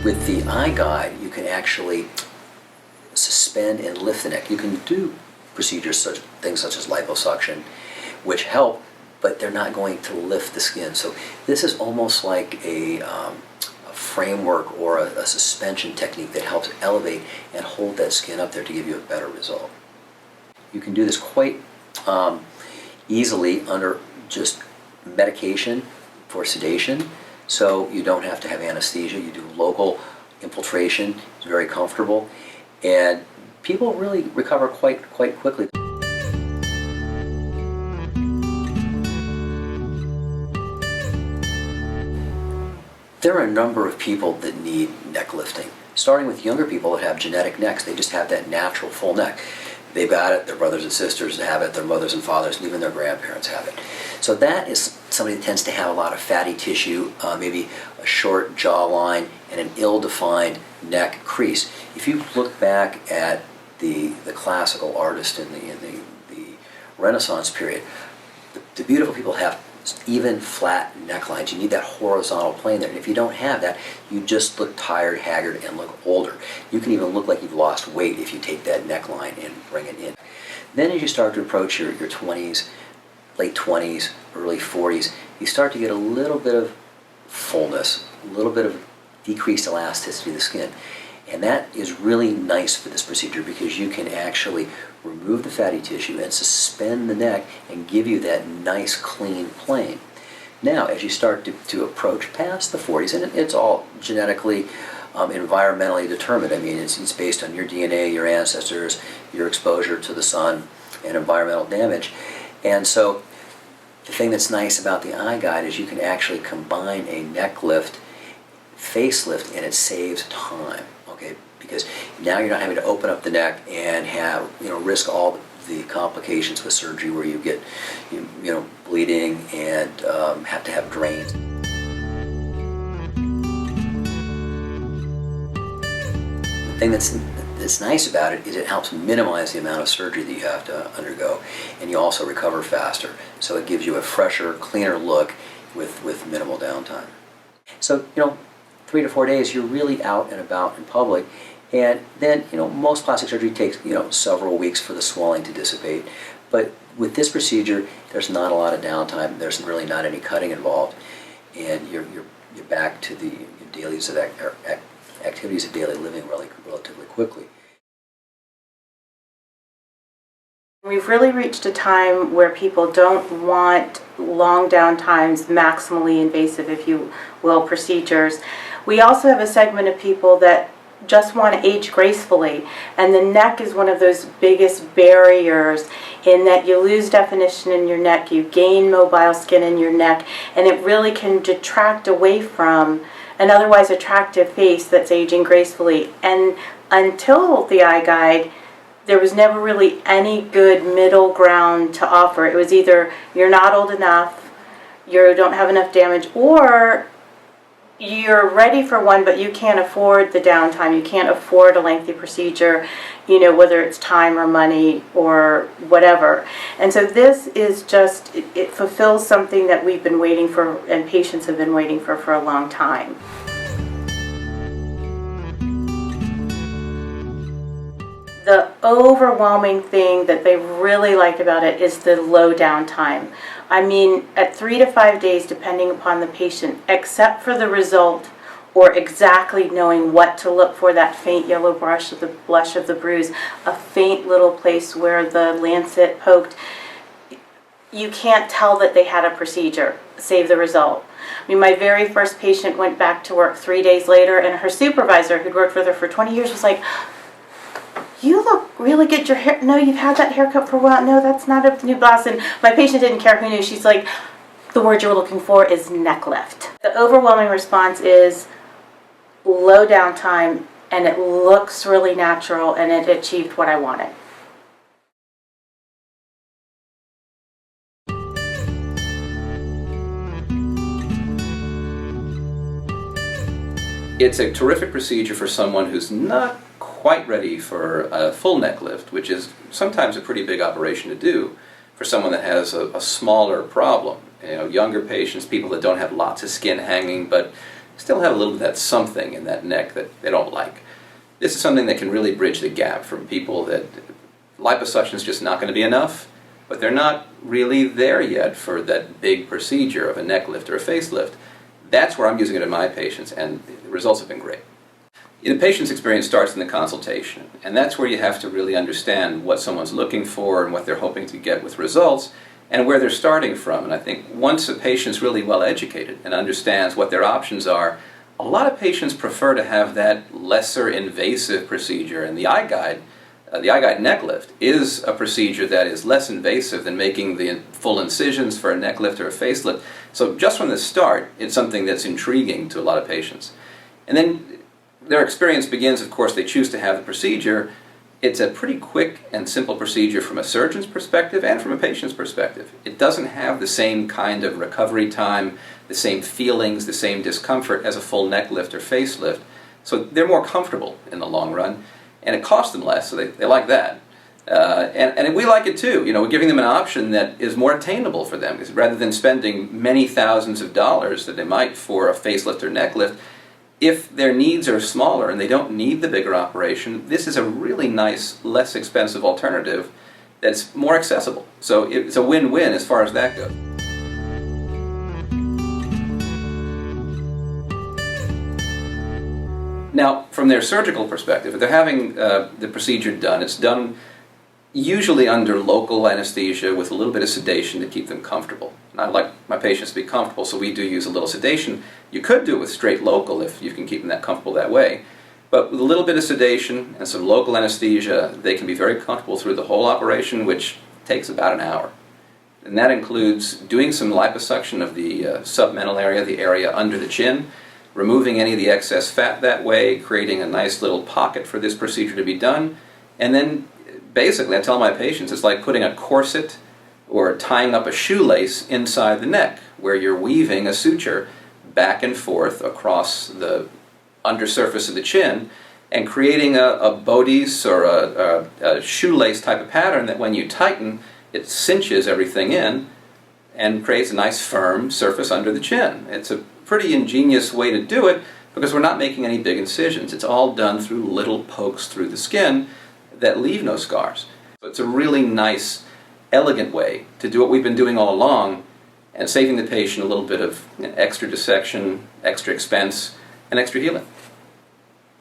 With the eye guide, you can actually suspend and lift the neck. You can do procedures, things such as liposuction, which help, but they're not going to lift the skin. So this is almost like a framework or a suspension technique that helps elevate and hold that skin up there to give you a better result. You can do this quite easily under just medication for sedation, so you don't have to have anesthesia. You do local infiltration. It's very comfortable, and people really recover quite quickly. There are a number of people that need neck lifting, starting with younger people that have genetic necks. They just have that natural full neck. They've got it, their brothers and sisters have it, their mothers and fathers, and even their grandparents have it. So that is somebody that tends to have a lot of fatty tissue, maybe a short jawline, and an ill-defined neck crease. If you look back at the classical artists in the Renaissance period, the beautiful people have even flat necklines. You need that horizontal plane there. And if you don't have that, you just look tired, haggard, and look older. You can even look like you've lost weight if you take that neckline and bring it in. Then as you start to approach your 20s, late 20s, early 40s, you start to get a little bit of fullness, a little bit of decreased elasticity of the skin. And that is really nice for this procedure because you can actually remove the fatty tissue and suspend the neck and give you that nice clean plane. Now as you start to approach past the 40s, and it's all genetically, environmentally determined. I mean, it's based on your DNA, your ancestors, your exposure to the sun, and environmental damage. And so the thing that's nice about the eye guide is you can actually combine a neck lift, facelift, and it saves time. Okay, because now you're not having to open up the neck and have, risk all the complications with surgery where you get, bleeding and have to have drains. The thing that's nice about it is it helps minimize the amount of surgery that you have to undergo, and you also recover faster. So it gives you a fresher, cleaner look with minimal downtime. So, 3 to 4 days, you're really out and about in public. And then, most plastic surgery takes, several weeks for the swelling to dissipate. But with this procedure, there's not a lot of downtime. There's really not any cutting involved. And you're back to the activities of daily living relatively quickly. We've really reached a time where people don't want long downtimes, maximally invasive, if you will, procedures. We also have a segment of people that just want to age gracefully, and the neck is one of those biggest barriers in that you lose definition in your neck, you gain mobile skin in your neck, and it really can detract away from an otherwise attractive face that's aging gracefully. And until the eye guide, there was never really any good middle ground to offer. It was either you're not old enough, you don't have enough damage, or you're ready for one but you can't afford the downtime, you can't afford a lengthy procedure, whether it's time or money or whatever. And so this is just, it fulfills something that we've been waiting for and patients have been waiting for a long time. The overwhelming thing that they really like about it is the low downtime. I mean, at 3 to 5 days, depending upon the patient, except for the result or exactly knowing what to look for, that faint yellow blush of the bruise, a faint little place where the lancet poked, you can't tell that they had a procedure, save the result. I mean, my very first patient went back to work 3 days later, and her supervisor, who'd worked with her for 20 years, was like, "You look really good. Your hair, no, you've had that haircut for a while. No, that's not a new blouse." And my patient didn't care who knew. She's like, "The word you're looking for is neck lift." The overwhelming response is low downtime, and it looks really natural, and it achieved what I wanted. It's a terrific procedure for someone who's not quite ready for a full neck lift, which is sometimes a pretty big operation to do for someone that has a smaller problem. Younger patients, people that don't have lots of skin hanging but still have a little bit of that something in that neck that they don't like. This is something that can really bridge the gap from people that liposuction is just not going to be enough, but they're not really there yet for that big procedure of a neck lift or a facelift. That's where I'm using it in my patients, and the results have been great. The patient's experience starts in the consultation, and that's where you have to really understand what someone's looking for and what they're hoping to get with results, and where they're starting from. And I think once a patient's really well educated and understands what their options are, a lot of patients prefer to have that lesser invasive procedure. And the iGuide neck lift is a procedure that is less invasive than making the full incisions for a neck lift or a facelift. So just from the start, it's something that's intriguing to a lot of patients. And then their experience begins, of course, they choose to have the procedure. It's a pretty quick and simple procedure from a surgeon's perspective and from a patient's perspective. It doesn't have the same kind of recovery time, the same feelings, the same discomfort as a full neck lift or facelift. So they're more comfortable in the long run, and it costs them less, so they like that. And we like it too. We're giving them an option that is more attainable for them, because rather than spending many thousands of dollars that they might for a facelift or neck lift, if their needs are smaller and they don't need the bigger operation, this is a really nice, less expensive alternative that's more accessible. So it's a win-win as far as that goes. Now, from their surgical perspective, if they're having the procedure done, it's done usually under local anesthesia with a little bit of sedation to keep them comfortable. And I like my patients to be comfortable, so we do use a little sedation. You could do it with straight local if you can keep them that comfortable that way. But with a little bit of sedation and some local anesthesia, they can be very comfortable through the whole operation, which takes about an hour. And that includes doing some liposuction of the submental area, the area under the chin, removing any of the excess fat that way, creating a nice little pocket for this procedure to be done, and then basically I tell my patients it's like putting a corset or tying up a shoelace inside the neck, where you're weaving a suture back and forth across the undersurface of the chin and creating a bodice or a shoelace type of pattern that when you tighten, it cinches everything in and creates a nice firm surface under the chin. It's a pretty ingenious way to do it because we're not making any big incisions. It's all done through little pokes through the skin that leave no scars. So it's a really nice, elegant way to do what we've been doing all along and saving the patient a little bit of extra dissection, extra expense, and extra healing.